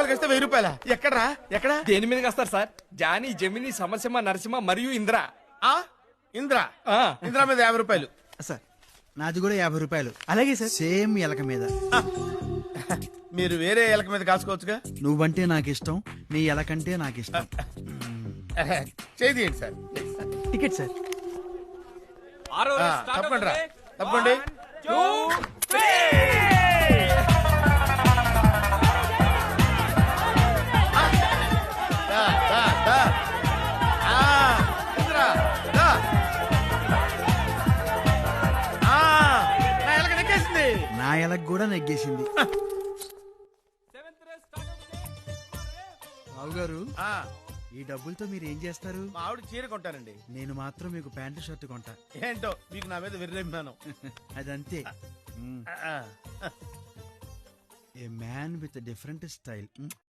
రూపాయలకి ఇస్తే 1000 రూపాయల? ఎక్కడరా ఎక్కడ? దేని మీద వస్తారు సార్? జానీ, జమిని, సమరసింహ, నరసింహ మరియు ఇంద్ర. ఆ ఇంద్ర ఇంద్ర మీద 50 రూపాయలు సార్ నాది కూడా 50 రూపాయలు. అలాగే సార్. సేమ్ ఎలక మీద. మీరు వేరే ఎలక మీద కాసుకోవచ్చుగా. నువ్వంటే నాకు ఇష్టం, నీ ఎలకంటే నాకు ఇష్టం. చేయండి సార్. Ticket sir. తప్పండి రా తప్పండి. నా ఎలక కూడా నెగ్గేసింది. రావు గారు, ఈ డబ్బులతో మీరు ఏం చేస్తారు? మా ఆవిడ చీర కొంటానండి. నేను మాత్రం మీకు ప్యాంటు షర్ట్ కొంటా. ఏంటో మీకు నా మీద విర్రభిమానం. అదంతే. ఏ మ్యాన్ విత్ డిఫరెంట్ స్టైల్.